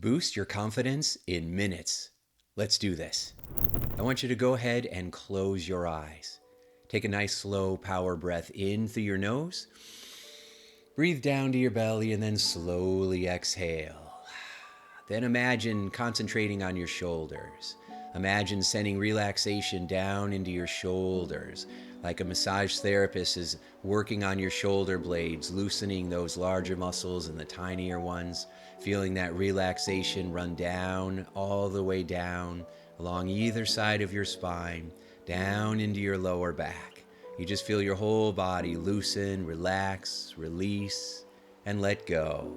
Boost your confidence in minutes. Let's do this. I want you to go ahead and close your eyes. Take a nice slow power breath in through your nose. Breathe down to your belly and then slowly exhale. Then imagine concentrating on your shoulders. Imagine sending relaxation down into your shoulders, like a massage therapist is working on your shoulder blades, loosening those larger muscles and the tinier ones, feeling that relaxation run down, all the way down, along either side of your spine, down into your lower back. You just feel your whole body loosen, relax, release, and let go.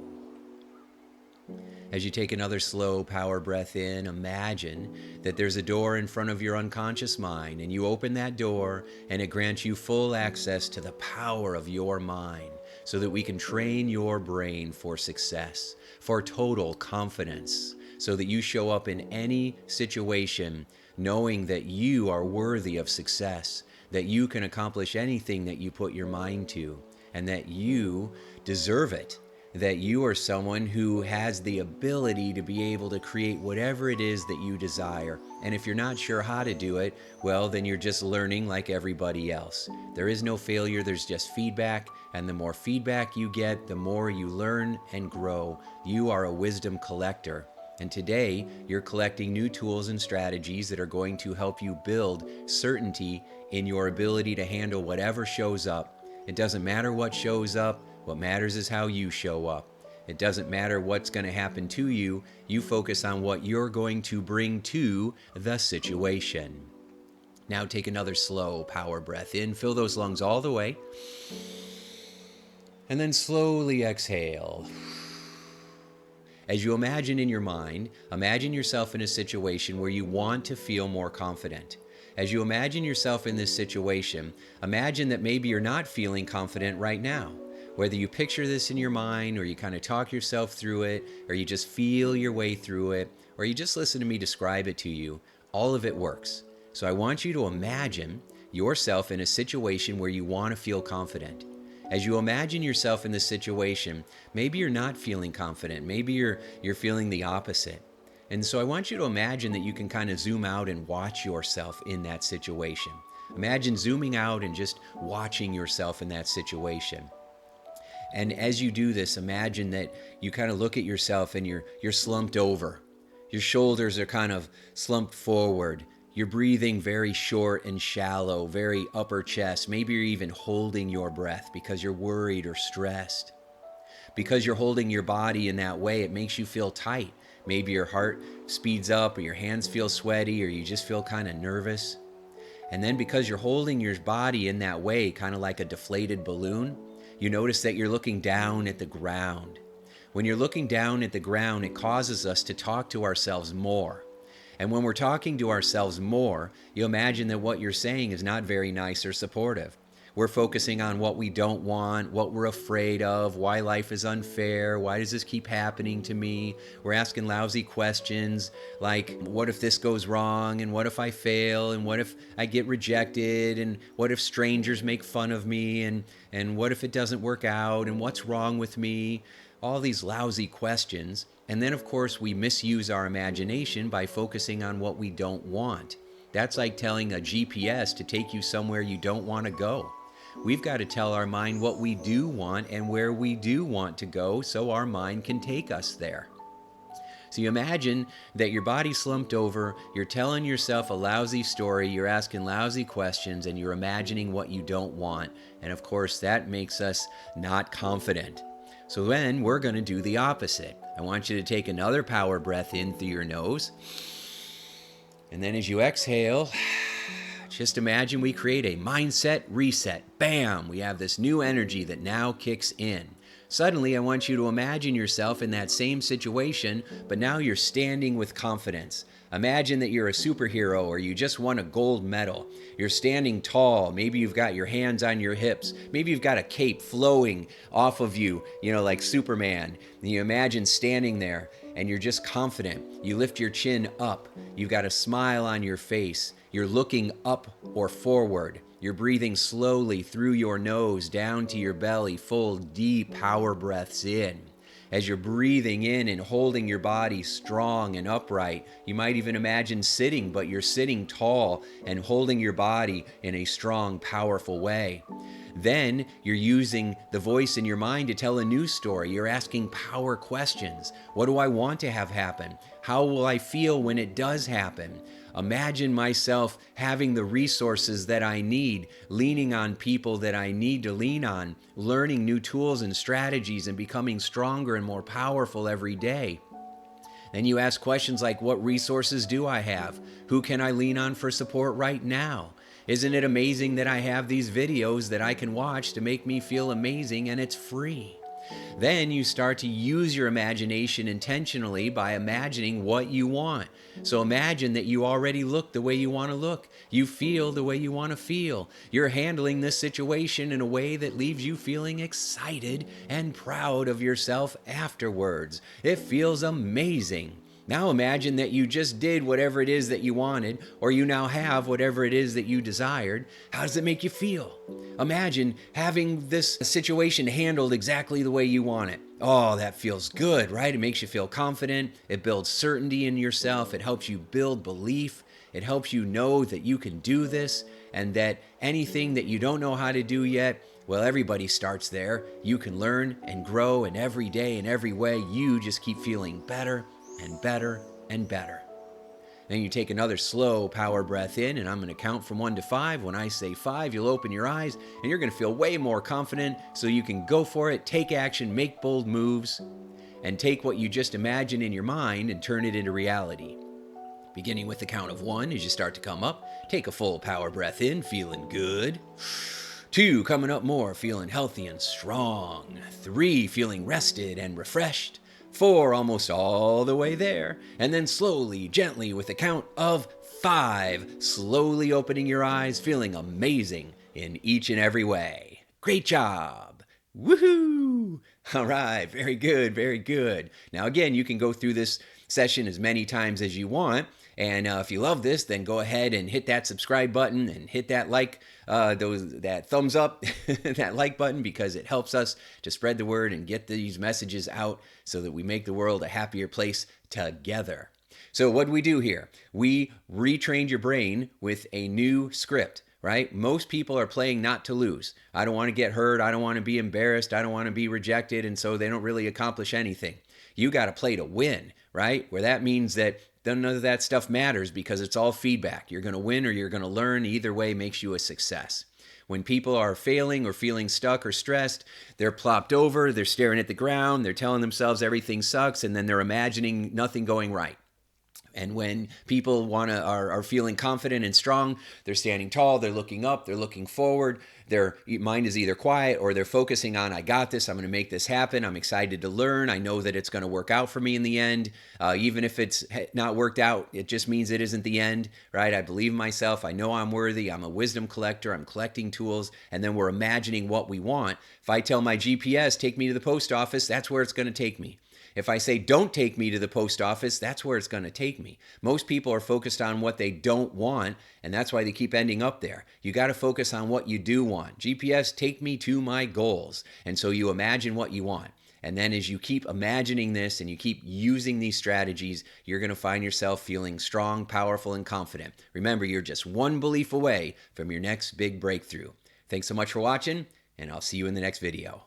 As you take another slow power breath in, imagine that there's a door in front of your unconscious mind, and you open that door and it grants you full access to the power of your mind so that we can train your brain for success, for total confidence, so that you show up in any situation knowing that you are worthy of success, that you can accomplish anything that you put your mind to, and that you deserve it. That you are someone who has the ability to be able to create whatever it is that you desire. And if you're not sure how to do it, well, then you're just learning like everybody else. There is no failure, there's just feedback. And the more feedback you get, the more you learn and grow. You are a wisdom collector. And today, you're collecting new tools and strategies that are going to help you build certainty in your ability to handle whatever shows up. It doesn't matter what shows up. What matters is how you show up. It doesn't matter what's going to happen to you. You focus on what you're going to bring to the situation. Now take another slow power breath in. Fill those lungs all the way. And then slowly exhale. As you imagine in your mind, imagine yourself in a situation where you want to feel more confident. As you imagine yourself in this situation, imagine that maybe you're not feeling confident right now. Whether you picture this in your mind, or you kind of talk yourself through it, or you just feel your way through it, or you just listen to me describe it to you, all of it works. So I want you to imagine yourself in a situation where you want to feel confident. As you imagine yourself in this situation, maybe you're not feeling confident. Maybe you're feeling the opposite. And so I want you to imagine that you can kind of zoom out and watch yourself in that situation. Imagine zooming out and just watching yourself in that situation. And as you do this, imagine that you kind of look at yourself and you're slumped over. Your shoulders are kind of slumped forward. You're breathing very short and shallow, very upper chest. Maybe you're even holding your breath because you're worried or stressed. Because you're holding your body in that way, it makes you feel tight. Maybe your heart speeds up, or your hands feel sweaty, or you just feel kind of nervous. And then because you're holding your body in that way, kind of like a deflated balloon, you notice that you're looking down at the ground. When you're looking down at the ground, it causes us to talk to ourselves more. And when we're talking to ourselves more, you imagine that what you're saying is not very nice or supportive. We're focusing on what we don't want, what we're afraid of, why life is unfair, why does this keep happening to me? We're asking lousy questions like, what if this goes wrong, and what if I fail, and what if I get rejected, and what if strangers make fun of me, and what if it doesn't work out, and what's wrong with me? All these lousy questions. And then, of course, we misuse our imagination by focusing on what we don't want. That's like telling a GPS to take you somewhere you don't want to go. We've got to tell our mind what we do want and where we do want to go so our mind can take us there. So you imagine that your body's slumped over, you're telling yourself a lousy story, you're asking lousy questions, and you're imagining what you don't want. And of course, that makes us not confident. So then we're going to do the opposite. I want you to take another power breath in through your nose. And then as you exhale, just imagine we create a mindset reset. Bam! We have this new energy that now kicks in. Suddenly, I want you to imagine yourself in that same situation, but now you're standing with confidence. Imagine that you're a superhero or you just won a gold medal. You're standing tall. Maybe you've got your hands on your hips. Maybe you've got a cape flowing off of you, like Superman. And you imagine standing there and you're just confident. You lift your chin up. You've got a smile on your face. You're looking up or forward. You're breathing slowly through your nose down to your belly, full, deep power breaths in. As you're breathing in and holding your body strong and upright, you might even imagine sitting, but you're sitting tall and holding your body in a strong, powerful way. Then you're using the voice in your mind to tell a new story. You're asking power questions. What do I want to have happen? How will I feel when it does happen? Imagine myself having the resources that I need, leaning on people that I need to lean on, learning new tools and strategies, and becoming stronger and more powerful every day. Then you ask questions like, what resources do I have? Who can I lean on for support right now? Isn't it amazing that I have these videos that I can watch to make me feel amazing, and it's free? Then you start to use your imagination intentionally by imagining what you want. So imagine that you already look the way you want to look. You feel the way you want to feel. You're handling this situation in a way that leaves you feeling excited and proud of yourself afterwards. It feels amazing. Now imagine that you just did whatever it is that you wanted, or you now have whatever it is that you desired. How does it make you feel? Imagine having this situation handled exactly the way you want it. Oh, that feels good, right? It makes you feel confident. It builds certainty in yourself. It helps you build belief. It helps you know that you can do this, and that anything that you don't know how to do yet, well, everybody starts there. You can learn and grow, and every day in every way, you just keep feeling better and better and better. Then you take another slow power breath in, and I'm going to count from 1 to 5. When I say 5, you'll open your eyes and you're going to feel way more confident, so you can go for it, take action, make bold moves, and take what you just imagined in your mind and turn it into reality. Beginning with the count of 1, as you start to come up, take a full power breath in, feeling good. 2, coming up more, feeling healthy and strong. 3, feeling rested and refreshed. 4, almost all the way there. And then slowly, gently, with a count of 5, slowly opening your eyes, feeling amazing in each and every way. Great job. Woohoo! All right, very good, very good. Now again, you can go through this session as many times as you want. And if you love this, then go ahead and hit that subscribe button and hit that that thumbs up, that like button, because it helps us to spread the word and get these messages out so that we make the world a happier place together. So what do we do here? We retrained your brain with a new script, right? Most people are playing not to lose. I don't want to get hurt. I don't want to be embarrassed. I don't want to be rejected. And so they don't really accomplish anything. You got to play to win, right? Where that means that none of that stuff matters, because it's all feedback. You're going to win or you're going to learn. Either way makes you a success. When people are failing or feeling stuck or stressed, they're plopped over, they're staring at the ground, they're telling themselves everything sucks, and then they're imagining nothing going right. And when people are feeling confident and strong, they're standing tall, they're looking up, they're looking forward. Their mind is either quiet or they're focusing on, I got this, I'm going to make this happen, I'm excited to learn, I know that it's going to work out for me in the end. Even if it's not worked out, it just means it isn't the end, right? I believe in myself, I know I'm worthy, I'm a wisdom collector, I'm collecting tools, and then we're imagining what we want. If I tell my GPS, take me to the post office, that's where it's going to take me. If I say, don't take me to the post office, that's where it's going to take me. Most people are focused on what they don't want, and that's why they keep ending up there. You got to focus on what you do want. GPS, take me to my goals. And so you imagine what you want. And then as you keep imagining this and you keep using these strategies, you're going to find yourself feeling strong, powerful, and confident. Remember, you're just one belief away from your next big breakthrough. Thanks so much for watching, and I'll see you in the next video.